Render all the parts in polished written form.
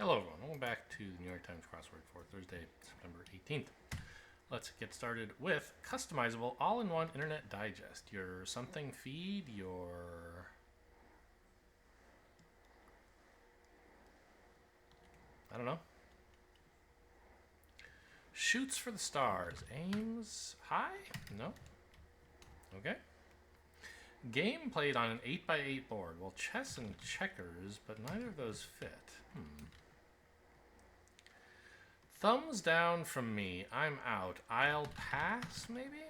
Hello everyone, welcome back to the New York Times crossword for Thursday, September 18th. Let's get started with customizable all-in-one internet digest. Your something feed, your... I don't know. Shoots for the stars. Aims high? No? Okay. Game played on an 8x8 board. Well, chess and checkers, but neither of those fit. Thumbs down from me. I'm out. I'll pass, maybe?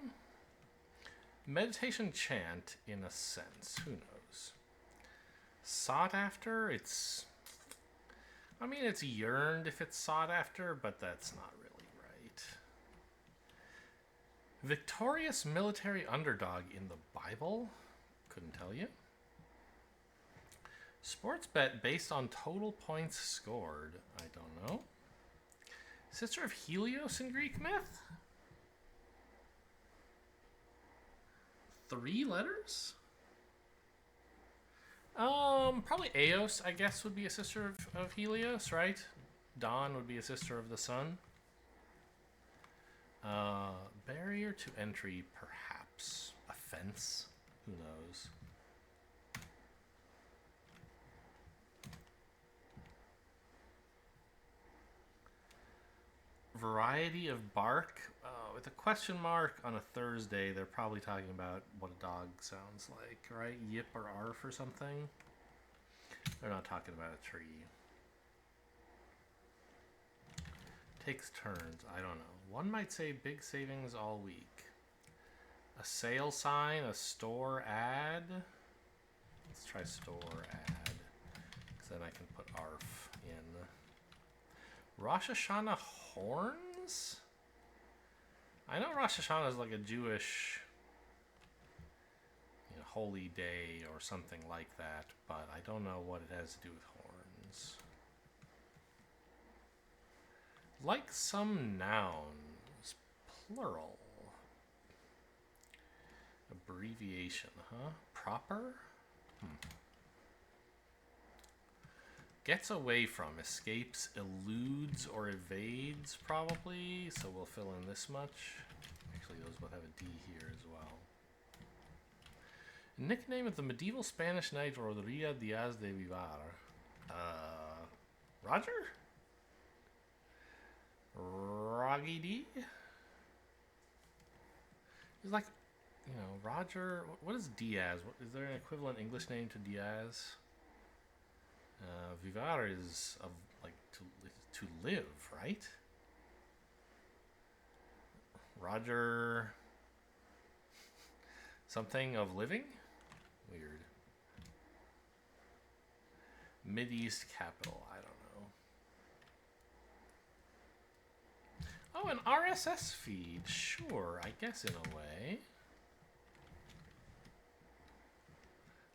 Meditation chant, in a sense. Who knows? Sought after? It's yearned if it's sought after, but that's not really right. Victorious military underdog in the Bible? Couldn't tell you. Sports bet based on total points scored? I don't know. Sister of Helios in Greek myth? 3 letters? Probably Eos, I guess, would be a sister of Helios, right? Dawn would be a sister of the sun. Barrier to entry, perhaps. Offense? Who knows? Variety of bark? With a question mark on a Thursday, they're probably talking about what a dog sounds like, right? Yip or arf or something. They're not talking about a tree. Takes turns. I don't know. One might say big savings all week. A sale sign, a store ad. Let's try store ad, because then I can put arf in. Rosh Hashanah horns? I know Rosh Hashanah is like a Jewish holy day or something like that, but I don't know what it has to do with horns. Like some nouns, plural. Abbreviation, huh? Proper? Gets away from, escapes, eludes, or evades, probably. So we'll fill in this much. Actually, those both have a D here as well. Nickname of the medieval Spanish knight Rodrigo Diaz de Vivar. Roger? Roggy D? He's like, Roger. What is Diaz? Is there an equivalent English name to Diaz? Vivar is of like to live, right? Roger something of living? Weird. Mideast capital, I don't know. Oh, an RSS feed, sure, I guess in a way.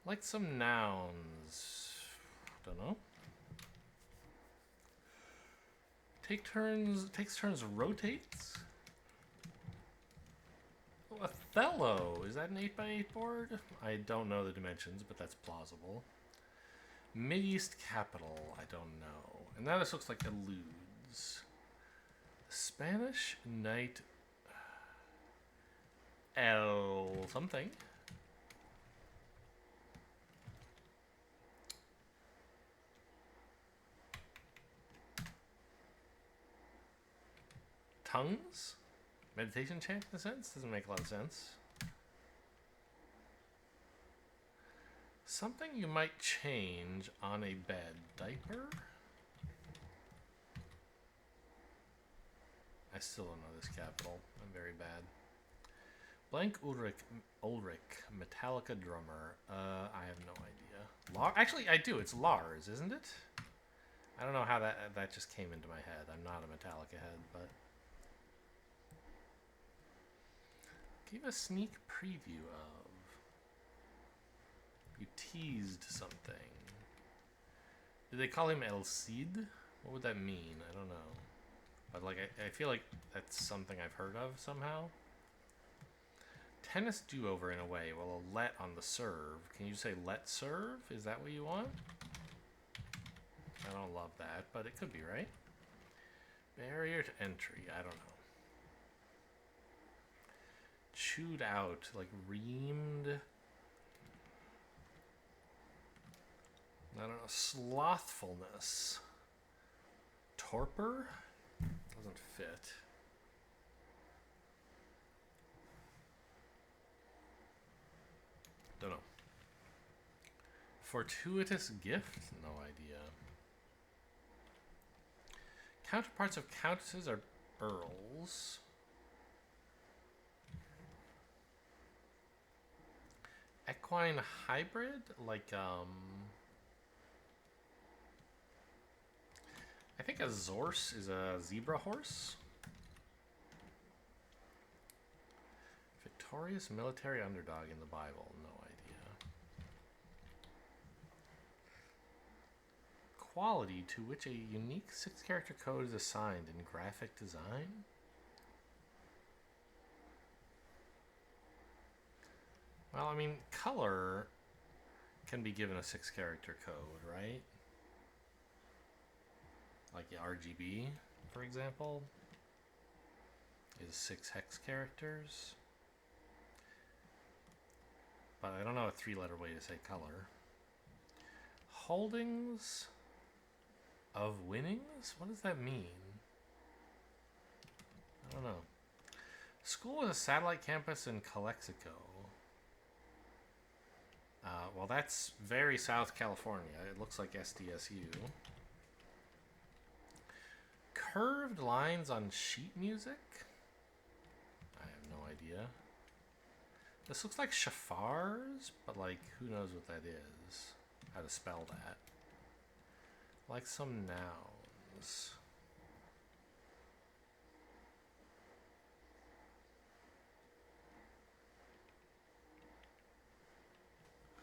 Like some nouns. Don't know. Takes turns, rotates. Oh, Othello. Is that an 8x8 board? I don't know the dimensions, but that's plausible. Mideast capital. I don't know. And now this looks like eludes. Spanish knight. El something. Tongues? Meditation chant in a sense? Doesn't make a lot of sense. Something you might change on a bed. Diaper? I still don't know this capital. I'm very bad. Blank Ulrich, Metallica drummer. I have no idea. Actually, I do. It's Lars, isn't it? I don't know how that just came into my head. I'm not a Metallica head, but... Give a sneak preview of. You teased something. Did they call him El Cid? What would that mean? I don't know. But like, I feel like that's something I've heard of somehow. Tennis do-over in a way. Well, a let on the serve. Can you say let serve? Is that what you want? I don't love that, but it could be, right? Barrier to entry, I don't know. Chewed out, like reamed. I don't know. Slothfulness. Torpor? Doesn't fit. Don't know. Fortuitous gift? No idea. Counterparts of countesses are earls. Equine hybrid? Like, I think a Zorse is a zebra horse. Victorious military underdog in the Bible. No idea. Quality to which a unique 6-character code is assigned in graphic design? Well, I mean, color can be given a 6-character code, right? Like RGB, for example, is 6 hex characters. But I don't know a 3-letter way to say color. Holdings of winnings? What does that mean? I don't know. School with a satellite campus in Calexico. Well, that's very South California. It looks like SDSU. Curved lines on sheet music? I have no idea. This looks like Shafars, but like, who knows what that is? How to spell that. Like some nouns.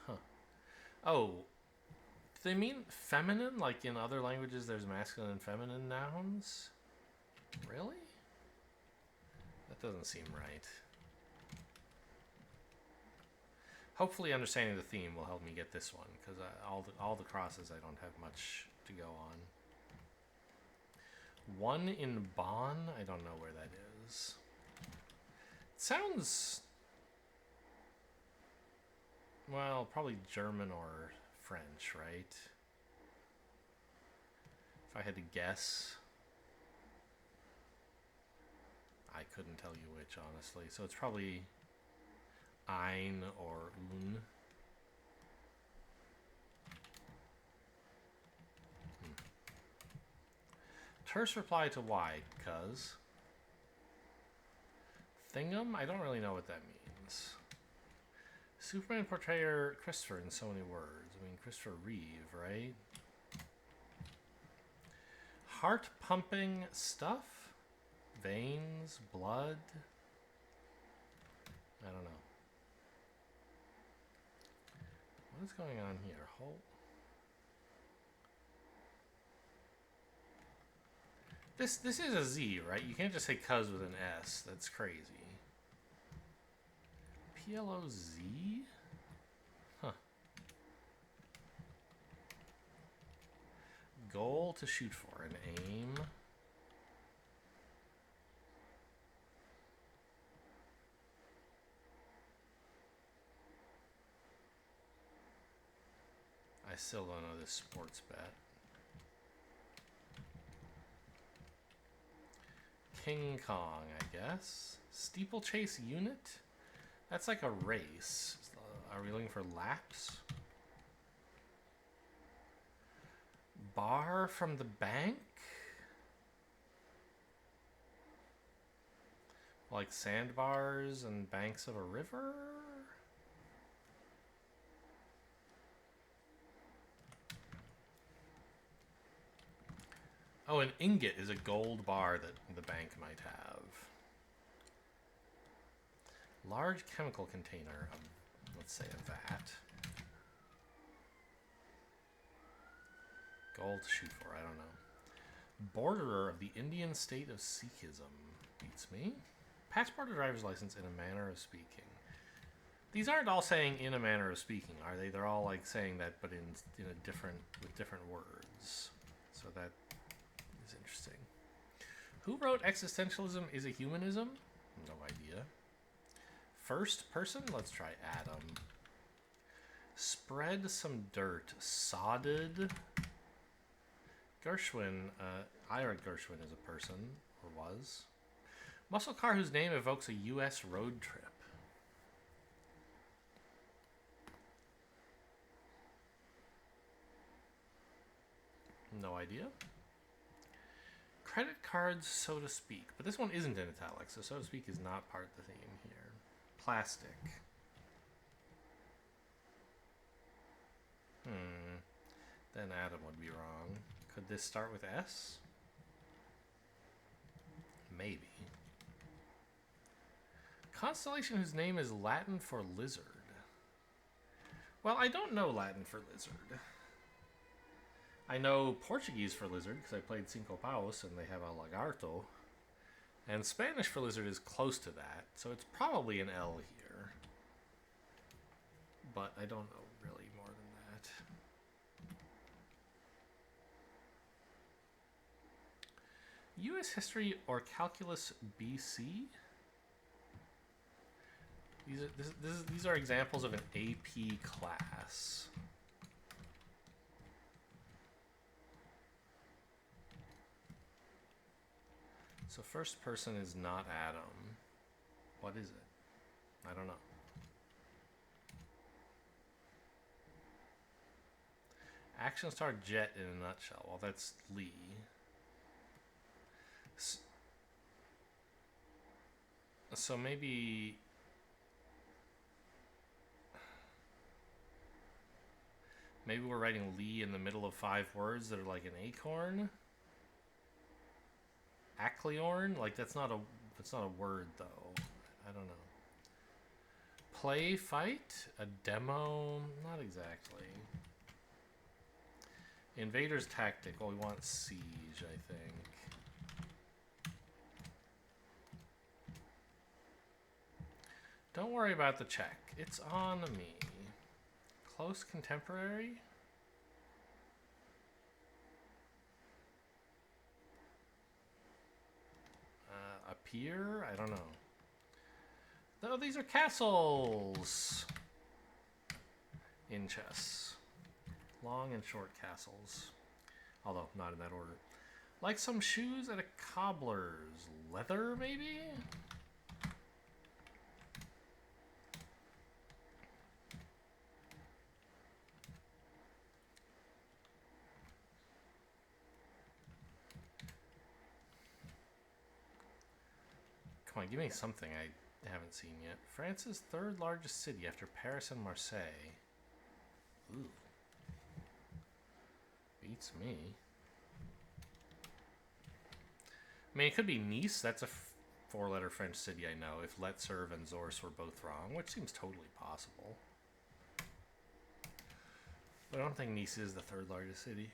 Huh. Oh, do they mean feminine? Like in other languages there's masculine and feminine nouns? Really? That doesn't seem right. Hopefully understanding the theme will help me get this one, because all the crosses I don't have much to go on. One in Bonn? I don't know where that is. It sounds... well, probably German or French, right? If I had to guess, I couldn't tell you which, honestly. So it's probably ein or un. Terse reply to why, cuz. Thingum? I don't really know what that means. Superman portrayer Christopher in so many words. I mean, Christopher Reeve, right? Heart pumping stuff? Veins? Blood? I don't know. What is going on here? This is a Z, right? You can't just say cuz with an S. That's crazy. PLOZ? Huh. Goal to shoot for. An aim. I still don't know this sports bet. King Kong, I guess. Steeplechase unit? That's like a race. Are we looking for laps? Bar from the bank? Like sandbars and banks of a river? Oh, an ingot is a gold bar that the bank might have. Large chemical container of, let's say, a vat. Gold to shoot for, I don't know. Borderer of the Indian state of Sikhism. Beats me. Passport or driver's license in a manner of speaking. These aren't all saying in a manner of speaking, are they? They're all like saying that, but in a different, with different words. So that is interesting. Who wrote Existentialism is a Humanism? No idea. First person? Let's try Adam. Spread some dirt. Sodded. Gershwin. Ira Gershwin is a person, or was. Muscle car whose name evokes a U.S. road trip. No idea. Credit cards, so to speak. But this one isn't in italics, so to speak is not part of the theme here. Plastic. Then Adam would be wrong. Could this start with S? Maybe. Constellation whose name is Latin for lizard. Well, I don't know Latin for lizard. I know Portuguese for lizard because I played Cinco Paus and they have a lagarto. And Spanish for lizard is close to that, so it's probably an L here. But I don't know really more than that. U.S. history or calculus BC? These are examples of an AP class. So first person is not Adam. What is it? I don't know. Action star jet in a nutshell. Well, that's Lee. So maybe we're writing Lee in the middle of 5 words that are like an acorn. Acleorn? Like that's not a word though. I don't know. Play fight? A demo? Not exactly. Invader's tactic. Well, we want siege, I think. Don't worry about the check. It's on me. Close contemporary? Appear? I don't know. No, these are castles in chess. Long and short castles. Although, not in that order. Like some shoes at a cobbler's. Leather, maybe? Come on, give me something I haven't seen yet. France's 3rd largest city after Paris and Marseille. Ooh. Beats me. I mean, it could be Nice. That's a 4-letter French city I know. If Let Serve and Zors were both wrong, which seems totally possible. But I don't think Nice is the 3rd largest city.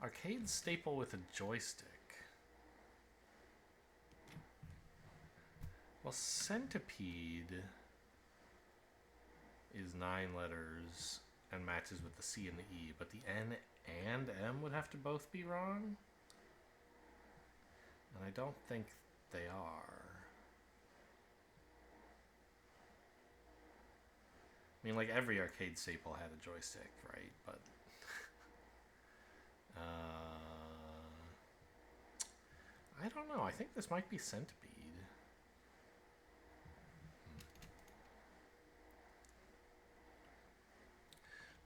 Arcade staple with a joystick. Well, centipede is 9 letters and matches with the C and the E, but the N and M would have to both be wrong. And I don't think they are. I mean, like every arcade staple had a joystick, right? But I don't know. I think this might be centipede.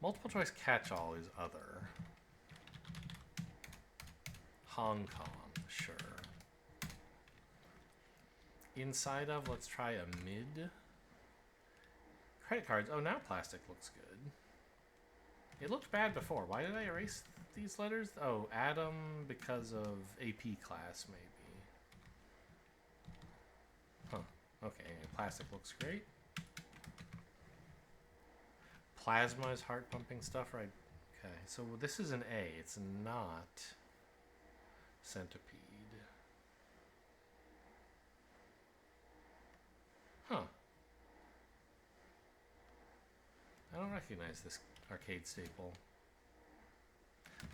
Multiple choice catch-all is other. Hong Kong, sure. Inside of, let's try a mid. Credit cards. Oh, now plastic looks good. It looked bad before. Why did I erase these letters? Oh, Adam because of AP class, maybe. Huh. Okay, anyway, plastic looks great. Plasma is heart pumping stuff, right? Okay, so this is an A. It's not centipede. Huh. I don't recognize this. Arcade staple.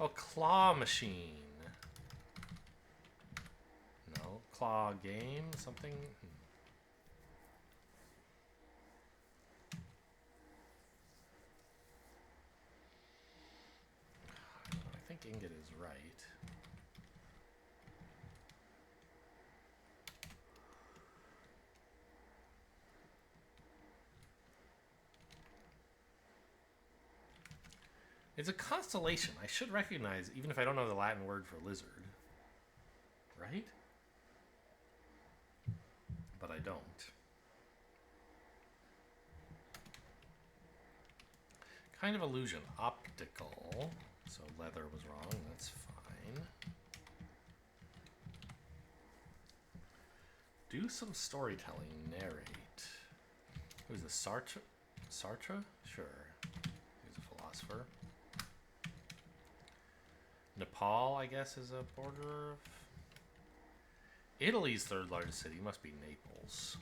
Oh, claw machine. No. Claw game? Something? I think ingot is right. It's a constellation. I should recognize, even if I don't know the Latin word for lizard. Right? But I don't. Kind of illusion. Optical. So leather was wrong. That's fine. Do some storytelling. Narrate. Who's this? Sartre? Sartre? Sure. He's a philosopher. Nepal, I guess, is a border of... Italy's third largest city must be Naples.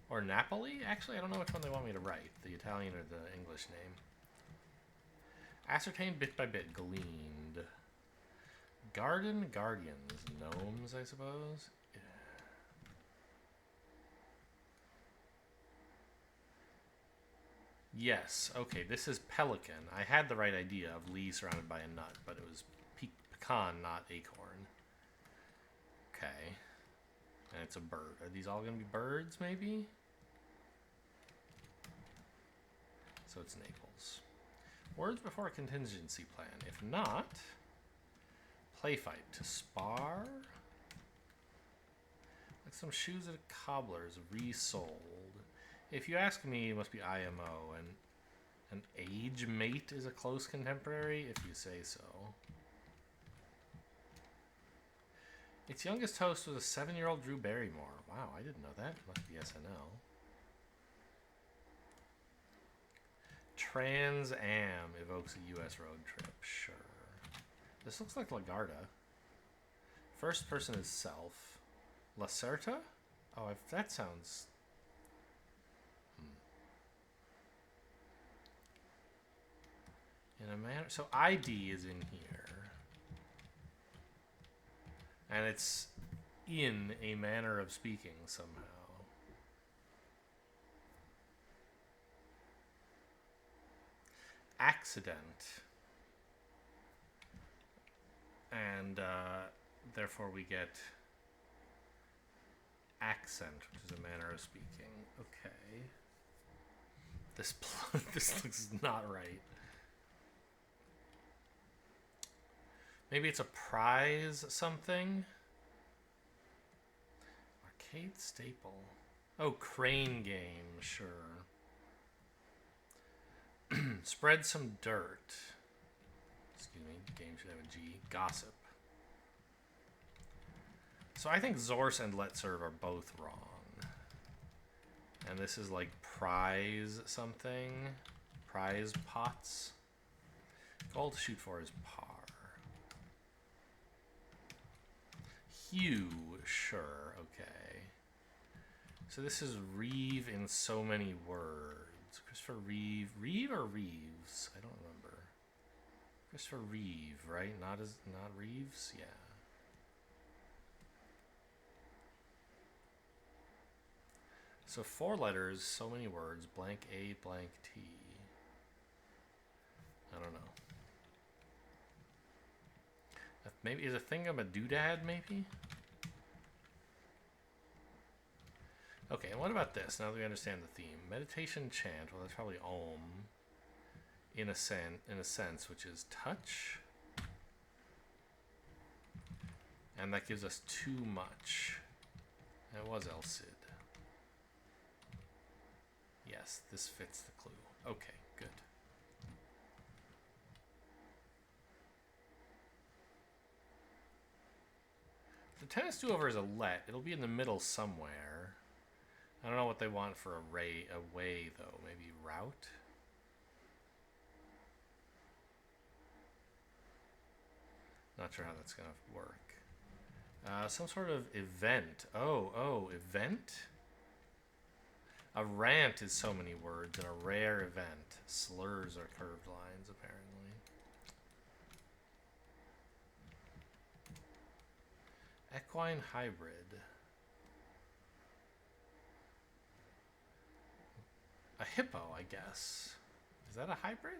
Or Napoli? Actually, I don't know which one they want me to write. The Italian or the English name. Ascertained bit by bit. Gleaned. Garden guardians. Gnomes, I suppose. Yes. Okay, this is pelican. I had the right idea of Lee surrounded by a nut, but it was pecan, not acorn. Okay. And it's a bird. Are these all going to be birds, maybe? So it's Naples. Words before a contingency plan. If not, play fight. To spar? Like some shoes at a cobbler's resold. If you ask me, it must be IMO. And an age mate is a close contemporary, if you say so. Its youngest host was a 7-year-old Drew Barrymore. Wow, I didn't know that. Must be SNL. Trans Am evokes a U.S. road trip. Sure. This looks like Lagarda. First person is self. Lacerta? Oh, that sounds... In a manner... So ID is in here. And it's in a manner of speaking somehow. Accident. And therefore we get accent, which is a manner of speaking. Okay. This looks not right. Maybe it's a prize something? Arcade staple. Oh, crane game, sure. Spread some dirt. Excuse me, game should have a G. Gossip. So I think Zorse and Let's Serve are both wrong. And this is like prize something. Prize pots. Goal to shoot for is par. Hue, sure, okay. So this is Reeve in so many words. Christopher Reeve. Reeve or Reeves? I don't remember. Christopher Reeve, right? Not Reeves? Yeah. So 4 letters, so many words, blank A, blank T. I don't know. Maybe is a thingamadoodad, maybe? Okay, and what about this? Now that we understand the theme. Meditation chant, well that's probably Om in a sense, which is touch. And that gives us too much. And it was El Cid. Yes, this fits the clue. Okay, good. The tennis do-over is a let. It'll be in the middle somewhere. I don't know what they want for a way though. Maybe route? Not sure how that's going to work. Some sort of event. Oh, event? A rant is so many words, and a rare event. Slurs are curved lines, apparently. Equine hybrid. A hippo, I guess. Is that a hybrid?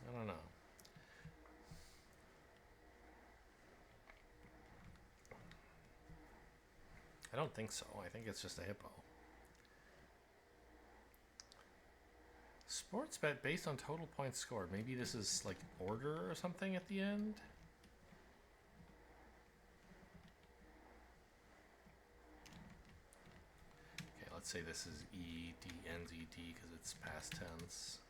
I don't know. I don't think so. I think it's just a hippo. Sports bet based on total points scored. Maybe this is like order or something at the end? Okay, let's say this is E, D, ends E, D because it's past tense.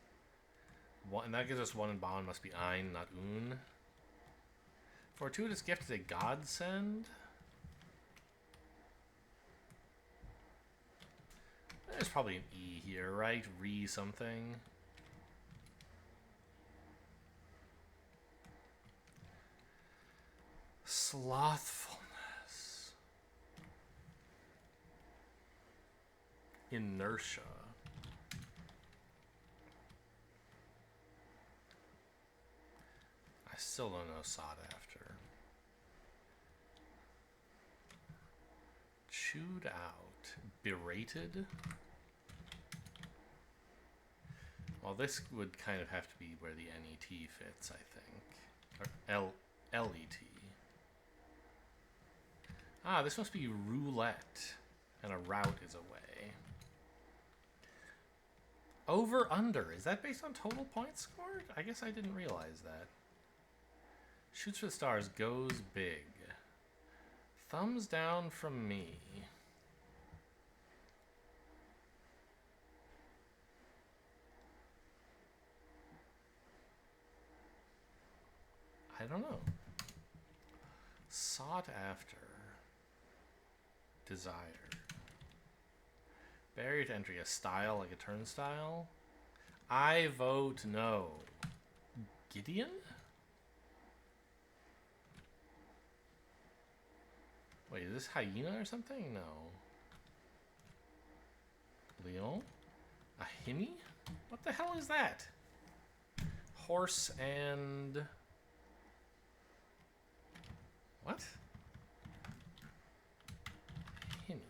One, and that gives us one in bond, must be ein, not un. Fortuitous gift is a godsend. There's probably an E here, right? Re something. Slothfulness. Inertia. I still don't know sought after. Chewed out. Berated. Well, this would kind of have to be where the NET fits, I think. Or LET. Ah, this must be roulette. And a route is away. Over, under. Is that based on total points scored? I guess I didn't realize that. Shoots for the stars, goes big. Thumbs down from me. I don't know. Sought after. Desired. Barrier to entry, a style like a turnstile. I vote no. Gideon? Wait, is this hyena or something? No. Leon? A hemi? What the hell is that? Horse and... What? Hemi.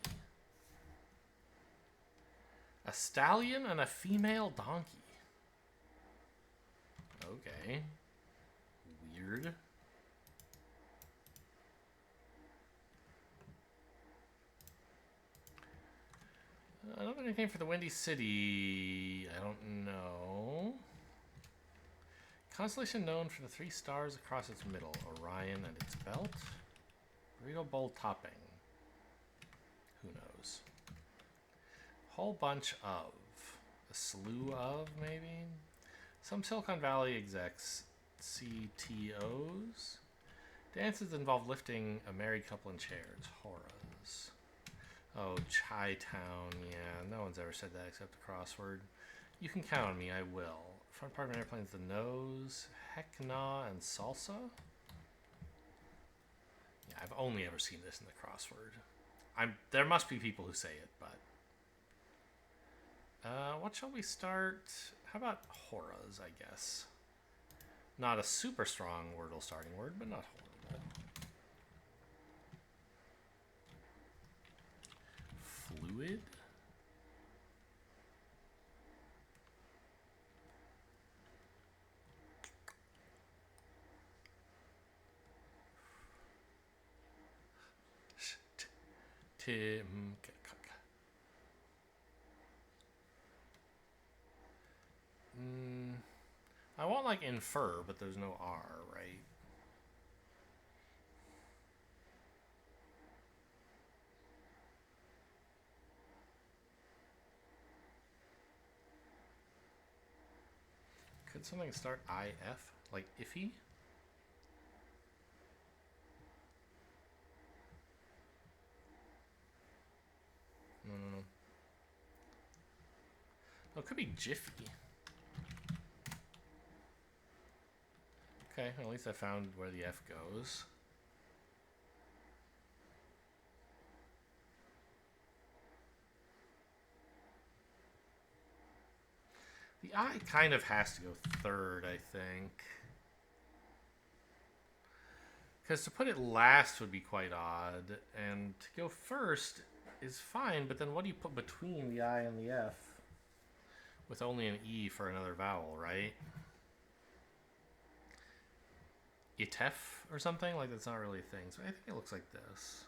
A stallion and a female donkey. Okay. Weird. Another nickname for the Windy City. I don't know. Constellation known for the 3 stars across its middle. Orion and its belt. Burrito bowl topping. Who knows? Whole bunch of. A slew of, maybe? Some Silicon Valley execs. CTOs. Dances involve lifting a married couple in chairs. Horas. Oh, Chi-Town. Yeah, no one's ever said that except the crossword. You can count on me, I will. Front part of an airplane is the nose. Heck nah and salsa? Yeah, I've only ever seen this in the crossword. There must be people who say it, but... what shall we start? How about horas, I guess? Not a super strong Wordle starting word, but not horrible. Fluid? Tim. I want like infer, but there's no R, right? Could something start IF? Like iffy? No. Oh, it could be Jiffy. Okay, well, at least I found where the F goes. The I kind of has to go third, I think. Because to put it last would be quite odd, and to go first is fine, but then what do you put between the I and the F? With only an E for another vowel, right? Itef or something? Like, that's not really a thing. So I think it looks like this.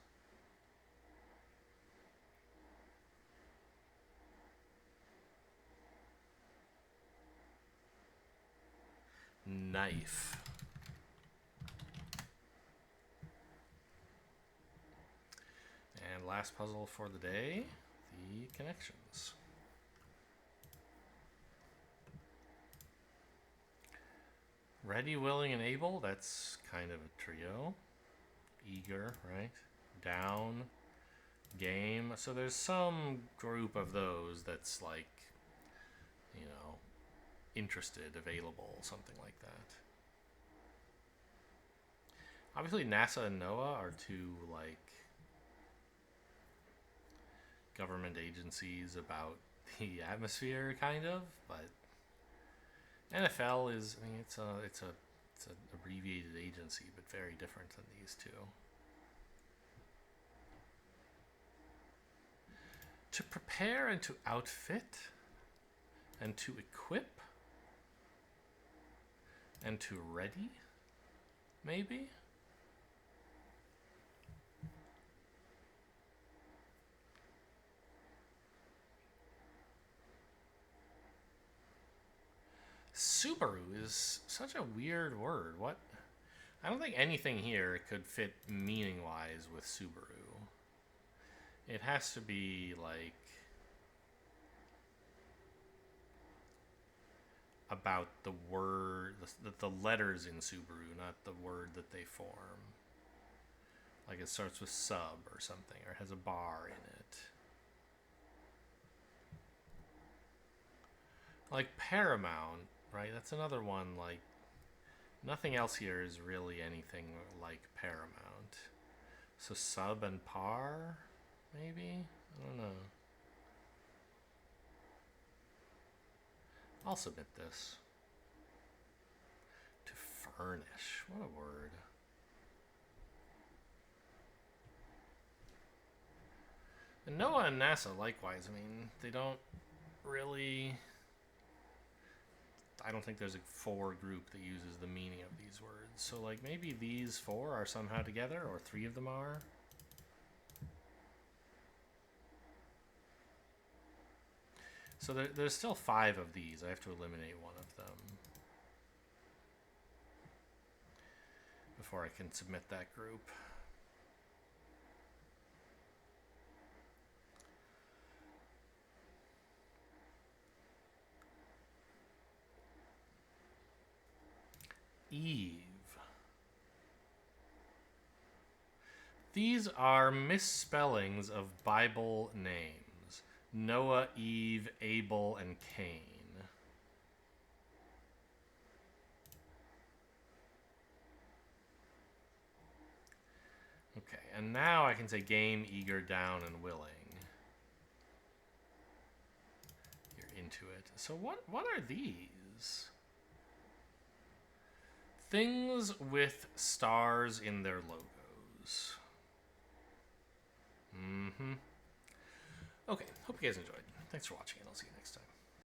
Knife. And last puzzle for the day, the connections. Ready, willing, and able, that's kind of a trio. Eager, right? Down, game. So there's some group of those that's like, you know, interested, available, something like that. Obviously, NASA and NOAA are two, like, government agencies about the atmosphere, kind of, but NFL is, I mean, it's an abbreviated agency, but very different than these two. To prepare and to outfit and to equip and to ready, maybe? Subaru is such a weird word. What? I don't think anything here could fit meaning-wise with Subaru. It has to be like about the word, the letters in Subaru, not the word that they form. Like it starts with sub or something, or has a bar in it. Like Paramount, right? That's another one. Like nothing else here is really anything like Paramount. So sub and par, maybe? I don't know. I'll submit this. To furnish. What a word. And NOAA and NASA, likewise. I mean, they don't really... I don't think there's a four group that uses the meaning of these words. So, like, maybe these four are somehow together, or three of them are. So there's still five of these. I have to eliminate one of them before I can submit that group. Eve. These are misspellings of Bible names. Noah, Eve, Abel, and Cain. Okay, and now I can say game, eager, down, and willing. You're into it. So what are these? Things with stars in their logos. Okay, hope you guys enjoyed. Thanks for watching, and I'll see you next time.